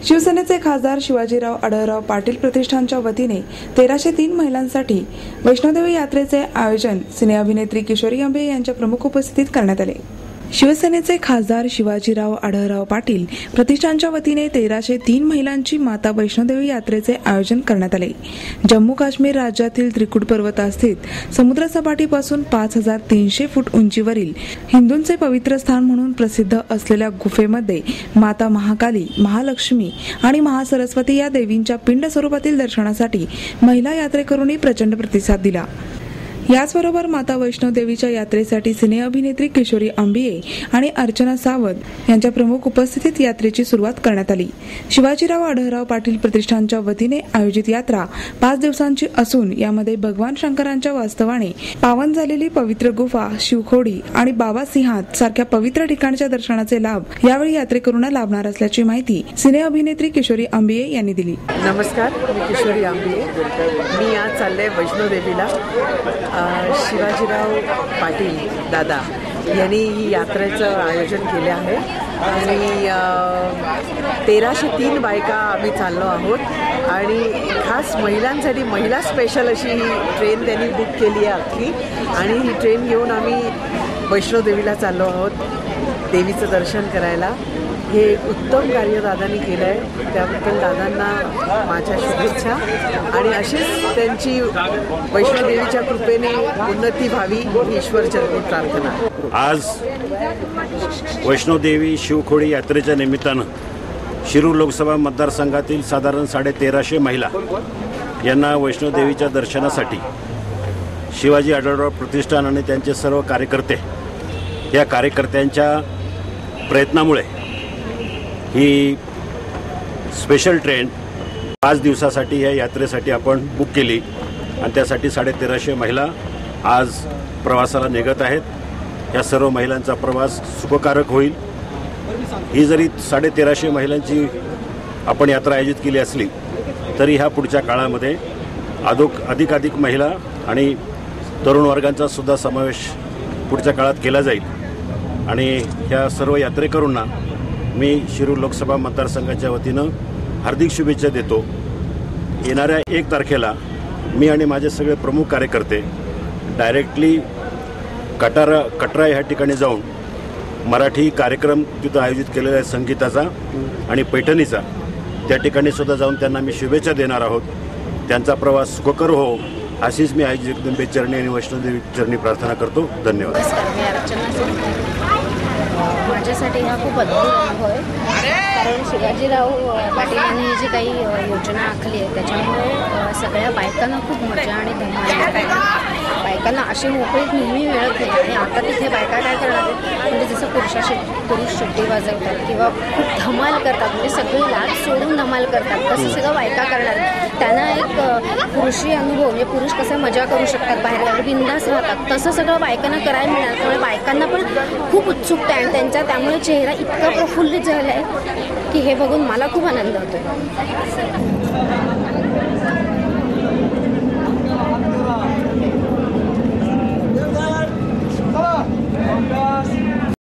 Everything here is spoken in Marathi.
शिवसेनेचे खासदार शिवाजीराव आढळराव पाटील प्रतिष्ठानच्या वतीने 1303 महिलांसाठी वैष्णोदेवी यात्रेचे आयोजन सिने अभिनेत्री किशोरी आंबे यांच्या प्रमुख उपस्थितीत करण्यात आले। शिवसेनेचे खासदार शिवाजीराव आढळराव पाटील प्रतिष्ठानच्या वतीने 1303 महिलांची माता वैष्णोदेवी यात्रेचे आयोजन करण्यात आले। जम्मू काश्मीर राज्यातील त्रिकुट पर्वतास्थित समुद्र सपाटीपासून 5300 फूट उंचीवरील हिंदूंचे पवित्र स्थान म्हणून प्रसिद्ध असलेल्या गुफेमध्ये माता महाकाली, महालक्ष्मी आणि महासरस्वती या देवींच्या पिंड स्वरूपातील दर्शनासाठी महिला यात्रेकरूंनी प्रचंड प्रतिसाद दिला। याचबरोबर माता वैष्णोदेवीच्या यात्रेसाठी सिने अभिनेत्री किशोरी आंबिये आणि अर्चना सावंत यांच्या प्रमुख उपस्थितीत यात्रेची सुरुवात करण्यात आली। शिवाजीराव आढळराव पाटील प्रतिष्ठानच्या वतीने आयोजित यात्रा 5 दिवसांची असून यामध्ये भगवान शंकरांच्या वास्तवाने पावन झालेली पवित्र गुफा, शिवखोडी आणि बाबा सिंहात सारख्या पवित्र ठिकाणच्या दर्शनाचे लाभ यावेळी यात्रेकरूंना लाभणार असल्याची माहिती सिने अभिनेत्री किशोरी आंबिये यांनी दिली। नमस्कार, मी किशोरी आंबिये। मी आज चालले वैष्णोदेवीला। शिवाजीराव पाटील दादा यांनी ही यात्रेचं आयोजन केले आहे आणि 1303 बायका आम्ही चाललो आहोत आणि खास महिलांसाठी महिला स्पेशल अशी ही ट्रेन त्यांनी बुक केली आहे अख्खी आणि ही ट्रेन घेऊन आम्ही वैष्णोदेवीला चाललो आहोत देवीचं दर्शन करायला। हे एक उत्तम कार्य दादांनी केलं आहे, त्याबद्दल दादांना माझ्या शुभेच्छा आणि अशीच त्यांची वैष्णोदेवीच्या कृपेने उन्नती व्हावी ही ईश्वरचरणी प्रार्थना। आज वैष्णोदेवी शिवखोडी यात्रेच्या निमित्तानं शिरूर लोकसभा मतदारसंघातील साधारण 1350 महिला यांना वैष्णोदेवीच्या दर्शनासाठी शिवाजी आढळराव प्रतिष्ठान आणि त्यांचे सर्व कार्यकर्ते या कार्यकर्त्यांच्या प्रयत्नामुळे ही स्पेशल ट्रेन 5 दिवसासाठी या यात्रेसाठी आपण बुक केली आणि त्यासाठी 1350 महिला आज प्रवासाला निघत आहेत। या सर्व महिलांचा प्रवास सुखकारक होईल। ही जरी 1350 महिलांची आपण यात्रा आयोजित केली असली तरी ह्या पुढच्या काळामध्ये अधिकाधिक महिला आणि तरुण वर्गांचा सुद्धा समावेश पुढच्या काळात केला जाईल आणि ह्या सर्व यात्रेकरूंना मी शिरूर लोकसभा मतदारसंघाच्या वतीनं हार्दिक शुभेच्छा देतो। येणाऱ्या 1 तारखेला मी आणि माझे सगळे प्रमुख कार्यकर्ते डायरेक्टली कटरा ह्या ठिकाणी जाऊन मराठी कार्यक्रम तिथं आयोजित केलेला आहे संगीताचा आणि पैठणीचा, त्या ठिकाणी सुद्धा जाऊन त्यांना मी शुभेच्छा देणार आहोत। त्यांचा प्रवास सुखकर हो अशीच मी आई जगदंबे चरणी आणि वैष्णोदेवी चरणी प्रार्थना करतो। धन्यवाद। माझ्यासाठी हा खूप अद्भुत अनुभव आहे, कारण शिवाजीराव पाटील यांनी जी काही योजना आखली आहे त्याच्यामुळे सगळ्या बायकांना खूप मजा आणि धमाल, बायकांना अशी मोकळीक नेहमी मिळत नाही आणि आता तिथे बायका काय करणार आहेत म्हणजे जसं पुरुष शिट्टी वाजवतात किंवा खूप धमाल करतात, म्हणजे सगळी लाज सोडून धमाल करतात, तसं सगळं बायका करणार। त्यांना एक पुरुषी अनुभव म्हणजे पुरुष कसे मजा करू शकतात, बाहेर बिंदास राहतात, तसं सगळं बायकांना करायला मिळणार। त्यामुळे बायकांना पण खूप उत्सुकता आहे त्यांच्या, त्यामुळे चेहरा इतका प्रफुल्लित झाला आहे की हे बघून मला खूप आनंद होतो।